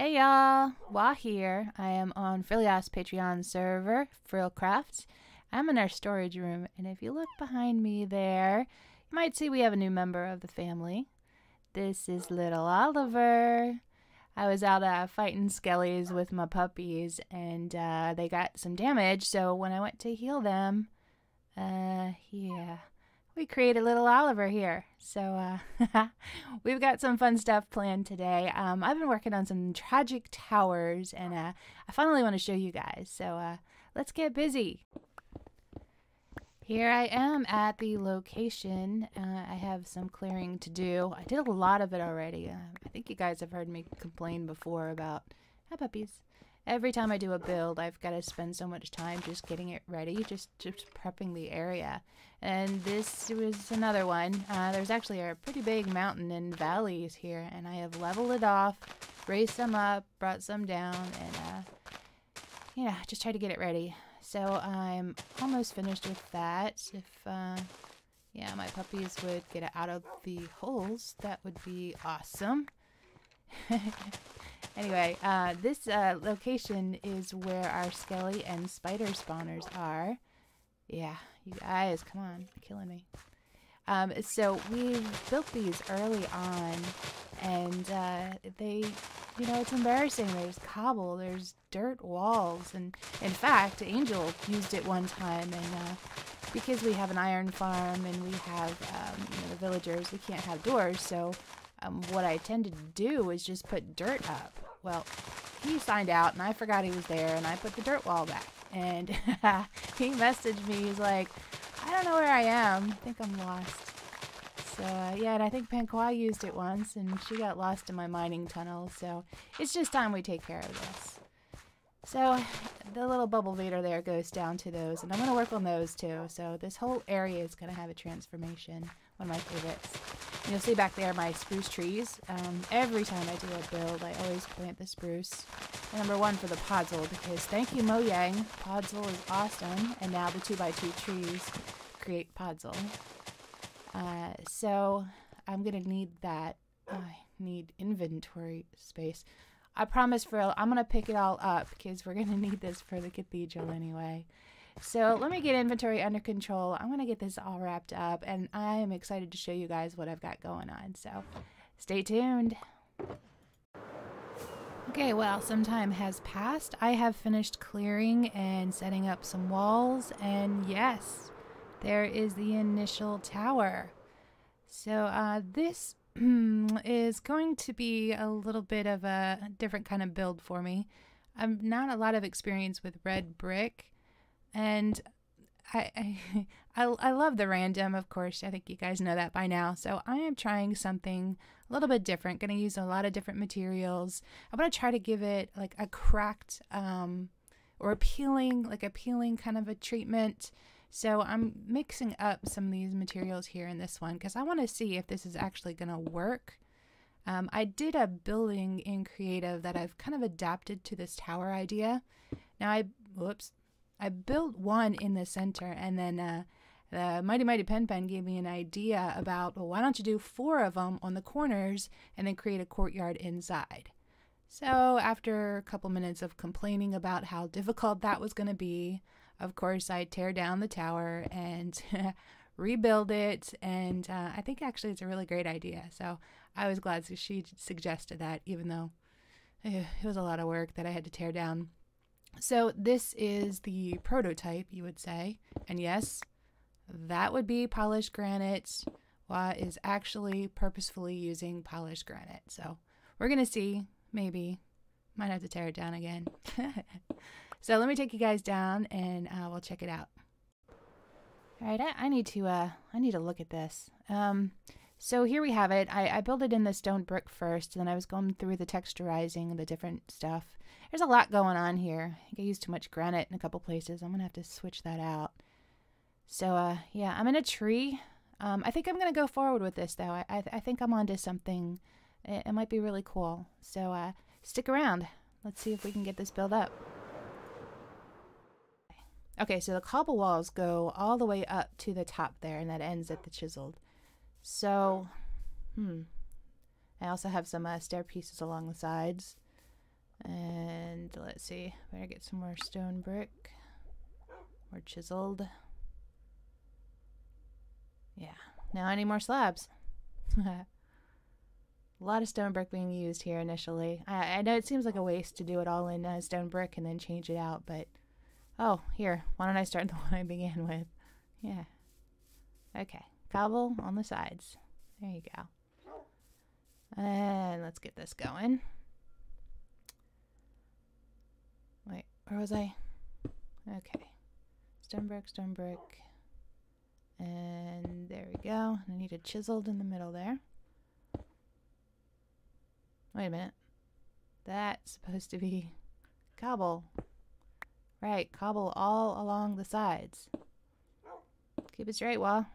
Hey y'all, Wah here. I am on FrilCraft's Patreon server, FrilCraft. I'm in our storage room, and if you look behind me there, you might see we have a new member of the family. This is little Oliver. I was out fighting skellies with my puppies, and they got some damage, so when I went to heal them, we created little Oliver here. So we've got some fun stuff planned today. I've been working on some tragic towers, and I finally want to show you guys. So let's get busy. Here I am at the location. I have some clearing to do. I did a lot of it already. I think you guys have heard me complain before about puppies. Every time I do a build, I've got to spend so much time just getting it ready, just prepping the area. And this was another one. There's actually a pretty big mountain and valleys here, and I have leveled it off, raised some up, brought some down, and just try to get it ready. So I'm almost finished with that. If my puppies would get out of the holes, that would be awesome. Anyway, this location is where our skelly and spider spawners are. Yeah, you guys, come on, you're killing me. So we've built these early on, and it's embarrassing. There's cobble, there's dirt walls, and in fact, Angel used it one time, and because we have an iron farm and we have the villagers, we can't have doors, so what I tended to do is just put dirt up. Well, he signed out, and I forgot he was there, and I put the dirt wall back. And he messaged me. He's like, I don't know where I am. I think I'm lost. So, and I think Panqua used it once, and she got lost in my mining tunnel. So, it's just time we take care of this. So, the little bubble vader there goes down to those, and I'm going to work on those too. So, this whole area is going to have a transformation. One of my favorites. And you'll see back there my spruce trees. Every time I do a build, I always plant the spruce. And number one for the podzol, because thank you Mojang, podzol is awesome, and now the 2x2 trees create podzol. So I'm gonna need that. I need inventory space. I promise, Frill, I'm gonna pick it all up because we're gonna need this for the cathedral anyway. So let me get inventory under control. I'm going to get this all wrapped up, and I am excited to show you guys what I've got going on. So stay tuned. Okay, well, some time has passed. I have finished clearing and setting up some walls, and yes, there is the initial tower. So this is going to be a little bit of a different kind of build for me. I'm not a lot of experience with red brick. And I love the random, of course. I think you guys know that by now. So I am trying something a little bit different. Going to use a lot of different materials. I want to try to give it like a cracked or appealing kind of a treatment. So I'm mixing up some of these materials here in this one because I want to see if this is actually going to work. I did a building in creative that I've kind of adapted to this tower idea. Now I built one in the center, and then the Mighty Pen gave me an idea about, well, why don't you do 4 of them on the corners and then create a courtyard inside? So after a couple minutes of complaining about how difficult that was going to be, of course, I tear down the tower and rebuild it, and I think actually it's a really great idea. So I was glad she suggested that, even though it was a lot of work that I had to tear down. So this is the prototype, you would say, and yes, that would be polished granite. Wah is actually purposefully using polished granite. So we're going to see, maybe, might have to tear it down again. So let me take you guys down and we'll check it out. All right, I need to look at this. So here we have it. I built it in the stone brick first, and then I was going through the texturizing and the different stuff. There's a lot going on here. I think I used too much granite in a couple places. I'm going to have to switch that out. So, yeah, I'm in a tree. I think I'm going to go forward with this, though. I think I'm onto something. It might be really cool. So, stick around. Let's see if we can get this built up. Okay, so the cobble walls go all the way up to the top there, and that ends at the chiseled. So, I also have some stair pieces along the sides. And let's see, better get some more stone brick. More chiseled. Yeah, now I need more slabs. A lot of stone brick being used here initially. I know it seems like a waste to do it all in stone brick and then change it out, but oh, here, why don't I start the one I began with? Yeah. Okay, cobble on the sides. There you go. And let's get this going. Wait, where was I? Okay. Stone brick. And there we go. I need it chiseled in the middle there. Wait a minute. That's supposed to be cobble. Right, cobble all along the sides. Keep it straight, Wall.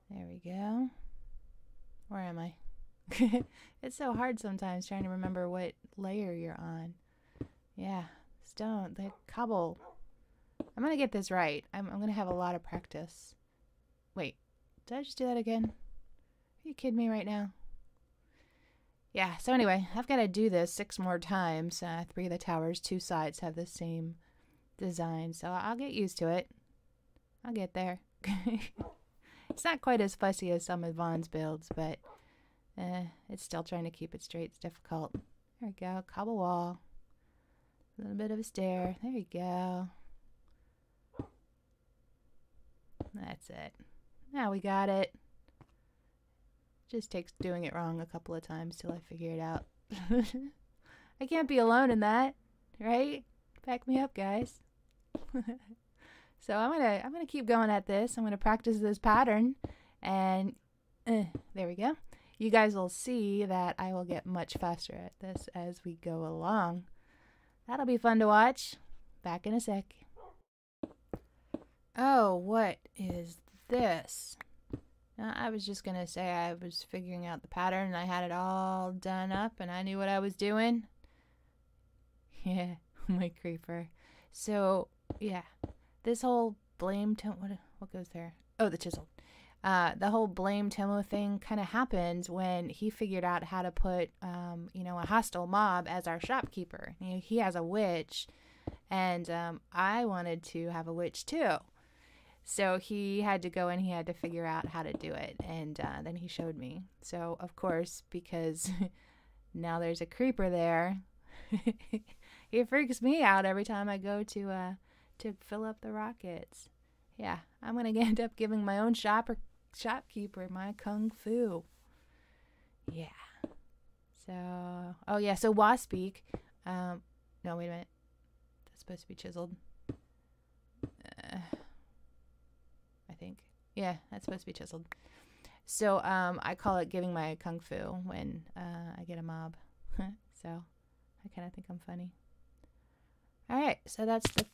There we go. Where am I? It's so hard sometimes trying to remember what layer you're on. Yeah, stone, the cobble. I'm gonna get this right. I'm gonna have a lot of practice. Wait, did I just do that again? Are you kidding me right now? Yeah, so anyway, I've got to do this 6 more times. 3 of the towers, 2 sides have the same design, so I'll get used to it. I'll get there. It's not quite as fussy as some of Vaughn's builds, but it's still trying to keep it straight. It's difficult. There we go. Cobble wall. A little bit of a stair. There you go. That's it. Now we got it. Just takes doing it wrong a couple of times till I figure it out. I can't be alone in that, right? Back me up, guys. So I'm gonna keep going at this. I'm gonna practice this pattern, and there we go. You guys will see that I will get much faster at this as we go along. That'll be fun to watch. Back in a sec. Oh, what is this? I was just gonna say I was figuring out the pattern and I had it all done up and I knew what I was doing. Yeah, my creeper. So yeah, this whole blame what goes there? Oh, the chisel. The whole blame Tomo thing kind of happened when he figured out how to put a hostile mob as our shopkeeper. He has a witch, and I wanted to have a witch too. So he had to go and he had to figure out how to do it, and then he showed me. So of course, because now there's a creeper there, he freaks me out every time I go to fill up the rockets. Yeah, I'm gonna end up giving my own shopkeeper my kung fu. Yeah. So so Waspeak. No, wait a minute. That's supposed to be chiseled. I think. Yeah, that's supposed to be chiseled. So I call it giving my kung fu when I get a mob. So I kind of think I'm funny. All right, so that's the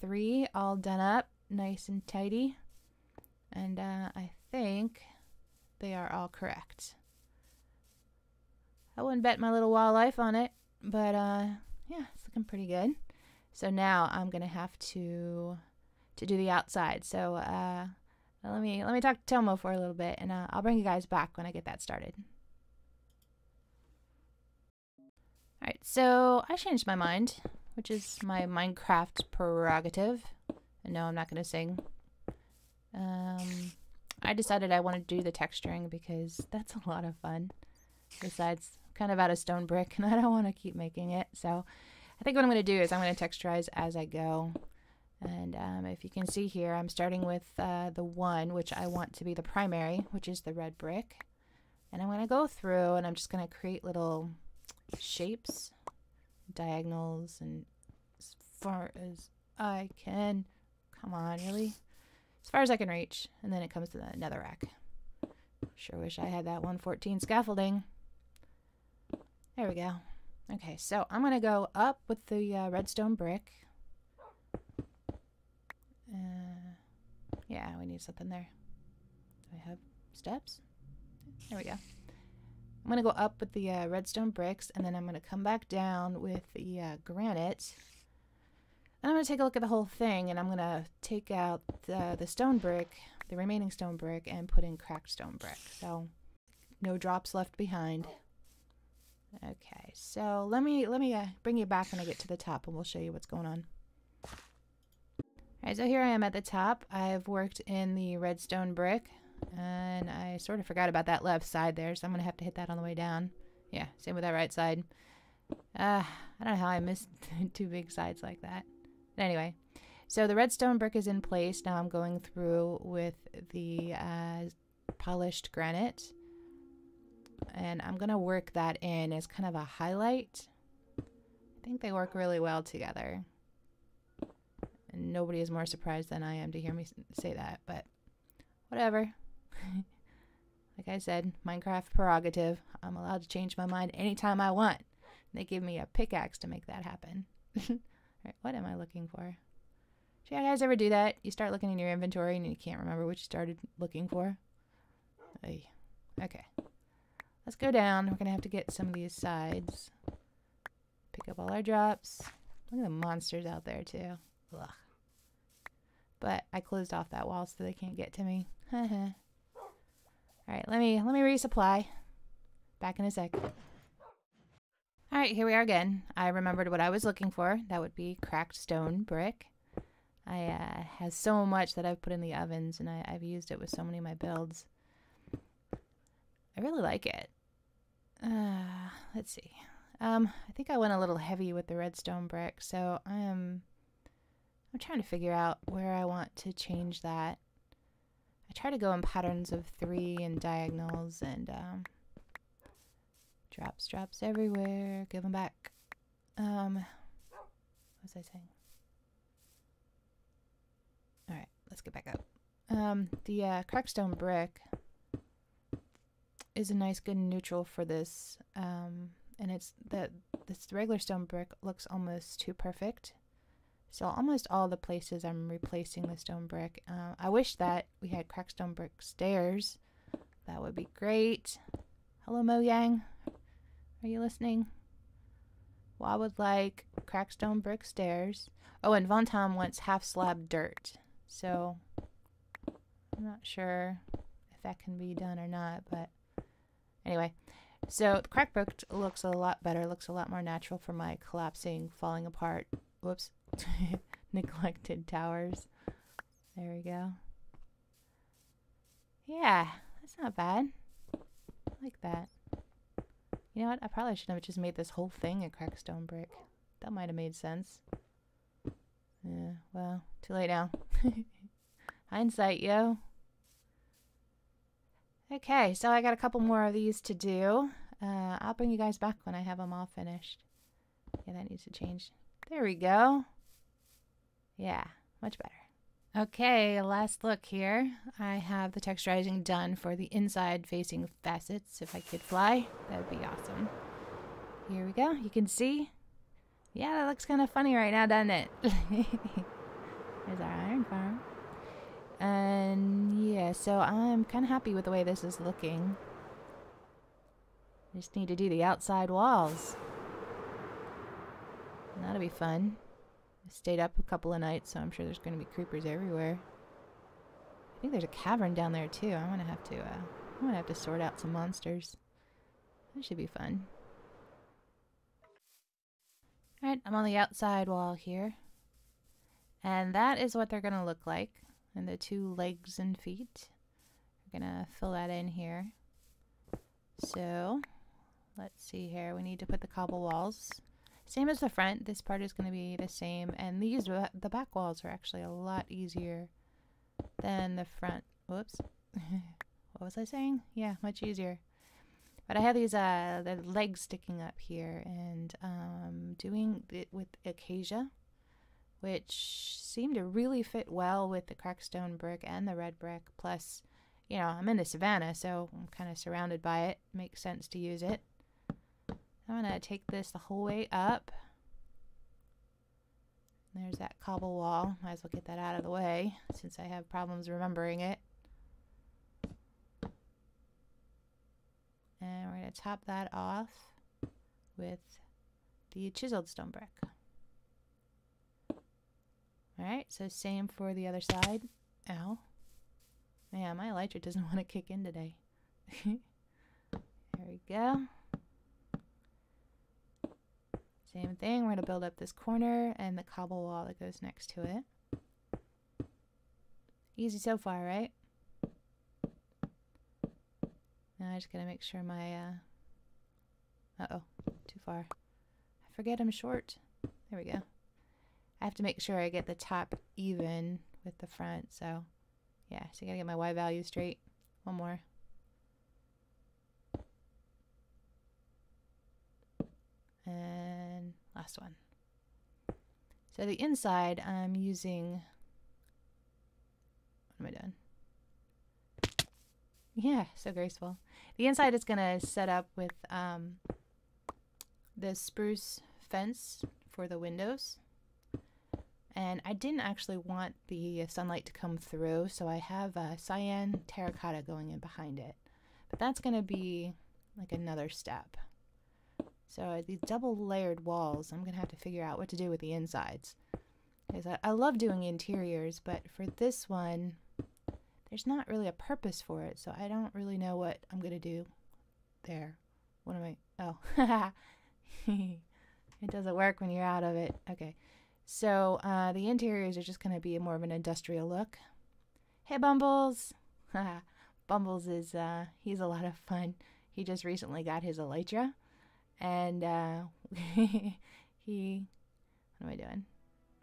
3 all done up, nice and tidy. And I think they are all correct. I wouldn't bet my little wildlife on it, but yeah, it's looking pretty good. So now I'm gonna have to do the outside. So let me talk to Tomo for a little bit, and I'll bring you guys back when I get that started. All right, so I changed my mind, which is my Minecraft prerogative. And no, I'm not gonna sing. I decided I wanted to do the texturing because that's a lot of fun. Besides, I'm kind of out of stone brick and I don't want to keep making it. So I think what I'm going to do is I'm going to texturize as I go. And if you can see here, I'm starting with the 1, which I want to be the primary, which is the red brick. And I'm going to go through and I'm just going to create little shapes, diagonals, and as far as I can. Come on, really? As far as I can reach, and then it comes to the netherrack. Sure wish I had that 114 scaffolding. There we go. Okay, so I'm gonna go up with the redstone brick. Yeah, we need something there. Do I have steps? There we go. I'm gonna go up with the redstone bricks, and then I'm gonna come back down with the granite. And I'm going to take a look at the whole thing, and I'm going to take out the stone brick, the remaining stone brick, and put in cracked stone brick. So no drops left behind. Okay, so let me bring you back when I get to the top and we'll show you what's going on. Alright, so here I am at the top. I've worked in the redstone brick and I sort of forgot about that left side there, so I'm gonna have to hit that on the way down. Yeah, same with that right side. I don't know how I missed two big sides like that. But anyway, so the redstone brick is in place. Now I'm going through with the polished granite. And I'm going to work that in as kind of a highlight. I think they work really well together. And nobody is more surprised than I am to hear me say that, but whatever. Like I said, Minecraft prerogative. I'm allowed to change my mind anytime I want. They give me a pickaxe to make that happen. Alright, what am I looking for? Do you guys ever do that? You start looking in your inventory and you can't remember what you started looking for? Oy. Okay. Let's go down. We're going to have to get some of these sides. Pick up all our drops. Look at the monsters out there too. Ugh. But I closed off that wall so they can't get to me. Alright, let me resupply. Back in a sec. Alright, here we are again. I remembered what I was looking for. That would be cracked stone brick. I has so much that I've put in the ovens and I've used it with so many of my builds. I really like it. Let's see. I think I went a little heavy with the redstone brick, so I'm trying to figure out where I want to change that. I try to go in patterns of 3 and diagonals and drops everywhere. Give them back. What was I saying? All right, let's get back up. The cracked stone brick is a nice good neutral for this, and it's that this regular stone brick looks almost too perfect. So almost all the places I'm replacing the stone brick. I wish that we had cracked stone brick stairs. That would be great. Hello, Mojang. Are you listening? Well, I would like cracked stone brick stairs. Oh, and Von Tom wants half slab dirt. So I'm not sure if that can be done or not, but anyway. So the cracked brick looks a lot better, looks a lot more natural for my collapsing, falling apart, whoops, neglected towers. There we go. Yeah, that's not bad. I like that. You know what? I probably should have just made this whole thing a cracked stone brick. That might have made sense. Yeah, well, too late now. Hindsight, yo. Okay, so I got a couple more of these to do. I'll bring you guys back when I have them all finished. Yeah, that needs to change. There we go. Yeah, much better. Okay, last look here. I have the texturizing done for the inside facing facets. If I could fly, that would be awesome. Here we go. You can see. Yeah, that looks kind of funny right now, doesn't it? There's our iron farm. And yeah, so I'm kind of happy with the way this is looking. Just need to do the outside walls. That'll be fun. I stayed up a couple of nights, so I'm sure there's going to be creepers everywhere. I think there's a cavern down there too. I'm gonna have to sort out some monsters. That should be fun. Alright, I'm on the outside wall here. And that is what they're going to look like. And the 2 legs and feet. We're going to fill that in here. So, let's see here. We need to put the cobble walls. Same as the front. This part is going to be the same. And these, the back walls are actually a lot easier than the front. Whoops. What was I saying? Yeah, much easier. But I have these the legs sticking up here, and doing it with acacia, which seemed to really fit well with the cracked stone brick and the red brick. Plus, you know, I'm in the savannah, so I'm kind of surrounded by it. Makes sense to use it. I'm gonna take this the whole way up. There's that cobble wall. Might as well get that out of the way since I have problems remembering it. And we're going to top that off with the chiseled stone brick. Alright, so same for the other side. Ow. Man, my elytra doesn't want to kick in today. There we go. Same thing, we're going to build up this corner and the cobble wall that goes next to it. Easy so far, right? Now I just got to make sure my, uh-oh, too far. I forget I'm short. There we go. I have to make sure I get the top even with the front, so yeah, so I gotta get my Y value straight. One more. And last one. So the inside, I'm using, what am I doing? Yeah, so graceful. The inside is gonna set up with the spruce fence for the windows. And I didn't actually want the sunlight to come through, so I have cyan terracotta going in behind it. But that's going to be like another step. So these double layered walls, I'm going to have to figure out what to do with the insides. Because I love doing interiors, but for this one, there's not really a purpose for it, so I don't really know what I'm going to do there. What am I? Oh, it doesn't work when you're out of it. Okay. So the interiors are just going to be more of an industrial look. Hey, Bumbles! Bumbles is, he's a lot of fun. He just recently got his elytra. And he, what am I doing?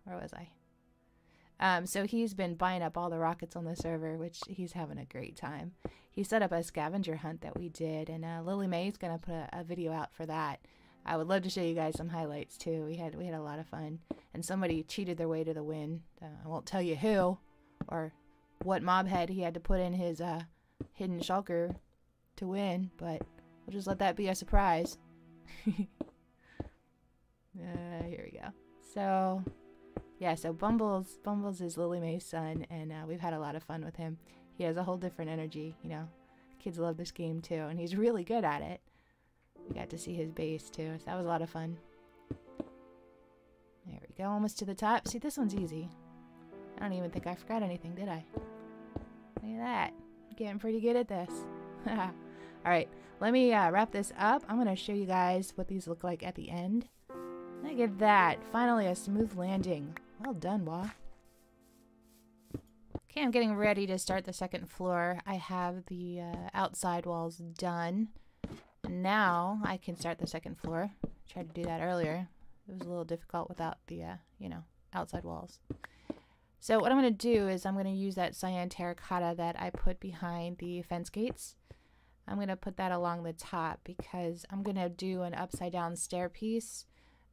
Where was I? So he's been buying up all the rockets on the server, which he's having a great time. He set up a scavenger hunt that we did, and Lily Mae's going to put a video out for that. I would love to show you guys some highlights too. We had a lot of fun, and somebody cheated their way to the win. I won't tell you who or what mob head he had to put in his hidden shulker to win, but we'll just let that be a surprise. Here we go. So yeah, so Bumbles is Lily Mae's son, and we've had a lot of fun with him. He has a whole different energy, you know. Kids love this game too, and he's really good at it. We got to see his base too, so that was a lot of fun. There we go, almost to the top. See, this one's easy. I don't even think I forgot anything, did I? Look at that. I'm getting pretty good at this. Alright, let me wrap this up. I'm going to show you guys what these look like at the end. Look at that. Finally, a smooth landing. Well done, Wah. Okay, I'm getting ready to start the second floor. I have the outside walls done. Now I can start the second floor. Tried to do that earlier. It was a little difficult without the, you know, outside walls. So what I'm going to do is I'm going to use that cyan terracotta that I put behind the fence gates. I'm going to put that along the top because I'm going to do an upside down stair piece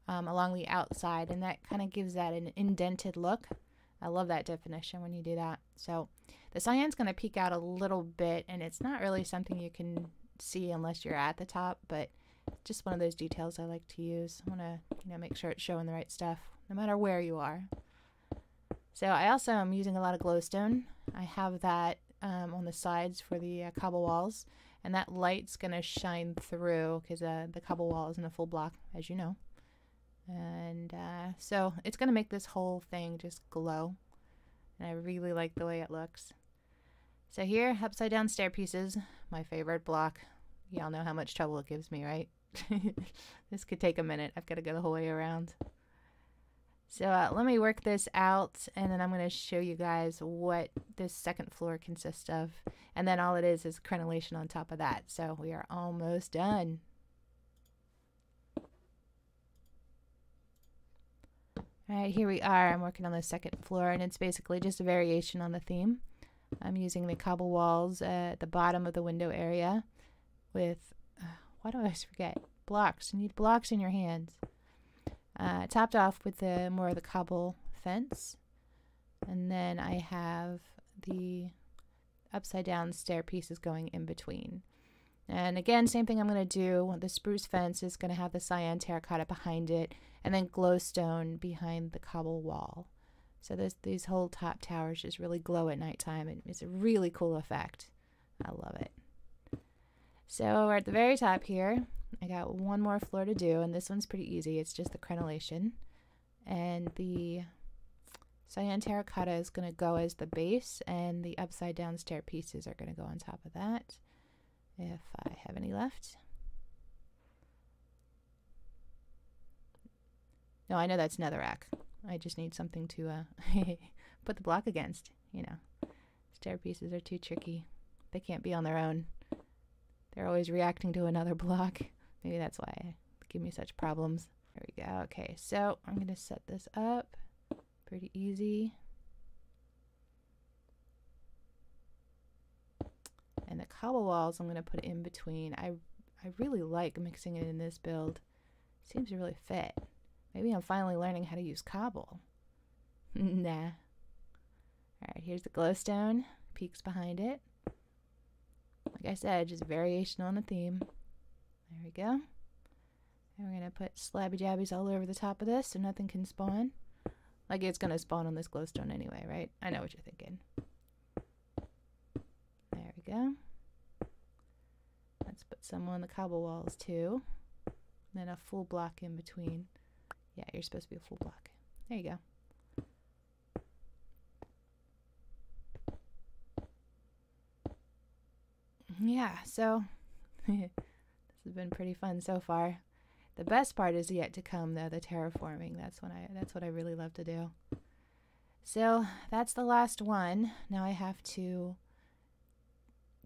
along the outside, and that kind of gives that an indented look. I love that definition when you do that. So the cyan's going to peek out a little bit, and it's not really something you can see unless you're at the top, but just one of those details I like to use. I want to, you know, make sure it's showing the right stuff no matter where you are. So I also am using a lot of glowstone. I have that on the sides for the cobble walls, and that light's gonna shine through because the cobble wall isn't a full block, as you know. And so it's gonna make this whole thing just glow, and I really like the way it looks. So here, upside down stair pieces, my favorite block. Y'all know how much trouble it gives me, right? This could take a minute. I've got to go the whole way around. So let me work this out, and then I'm going to show you guys what this second floor consists of. And then all it is crenellation on top of that. So we are almost done. Alright, here we are. I'm working on the second floor, and it's basically just a variation on the theme. I'm using the cobble walls at the bottom of the window area with, why do I always forget? Blocks. You need blocks in your hands. Topped off with more of the cobble fence. And then I have the upside down stair pieces going in between. And again, same thing I'm going to do. The spruce fence is going to have the cyan terracotta behind it, and then glowstone behind the cobble wall. So these whole top towers just really glow at nighttime. It's a really cool effect. I love it. So we're at the very top here. I got one more floor to do, and this one's pretty easy. It's just the crenellation. And the cyan terracotta is going to go as the base, and the upside down stair pieces are going to go on top of that, if I have any left. No, I know that's netherrack. I just need something to put the block against, you know. Stair pieces are too tricky. They can't be on their own. They're always reacting to another block. Maybe that's why they give me such problems. There we go. Okay, so I'm going to set this up. Pretty easy. And the cobble walls I'm going to put in between. I really like mixing it in this build. Seems to really fit. Maybe I'm finally learning how to use cobble. Nah. Alright, here's the glowstone. Peaks behind it. Like I said, just variation on the theme. There we go. And we're going to put slabby jabbies all over the top of this so nothing can spawn. Like it's going to spawn on this glowstone anyway, right? I know what you're thinking. There we go. Let's put some on the cobble walls too. And then a full block in between. Yeah, you're supposed to be a full block. There you go. Yeah, so this has been pretty fun so far. The best part is yet to come though, the terraforming. That's what I really love to do. So that's the last one. Now I have to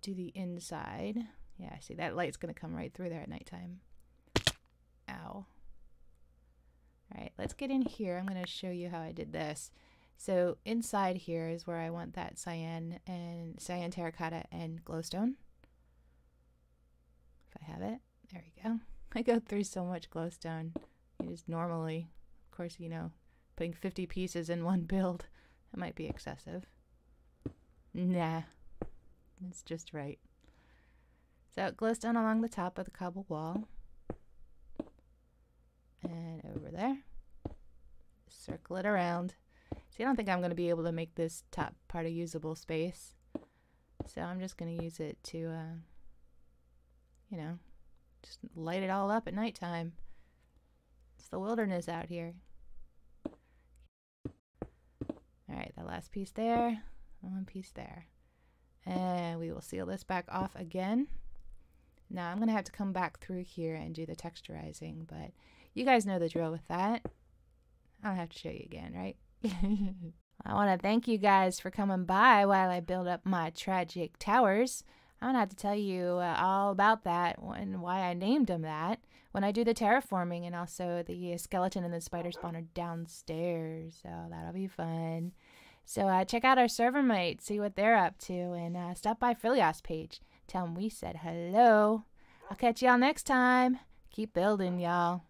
do the inside. Yeah, see that light's gonna come right through there at nighttime. Ow. Alright, let's get in here. I'm gonna show you how I did this. So inside here is where I want that cyan terracotta and glowstone. If I have it, there we go. I go through so much glowstone. You just normally, of course, you know, putting 50 pieces in one build, it might be excessive. Nah, it's just right. So glowstone along the top of the cobble wall. And over there. Circle it around. See, I don't think I'm going to be able to make this top part a usable space. So I'm just going to use it to, you know, just light it all up at nighttime. It's the wilderness out here. Alright, the last piece there, one piece there. And we will seal this back off again. Now I'm going to have to come back through here and do the texturizing, but you guys know the drill with that. I don't have to show you again, right? I want to thank you guys for coming by while I build up my tragic towers. I'm going to have to tell you all about that and why I named them that when I do the terraforming, and also the skeleton and the spider spawner downstairs. So that'll be fun. So check out our server mates, see what they're up to, and stop by FrilCraft's page. Tell them we said hello. I'll catch y'all next time. Keep building, y'all.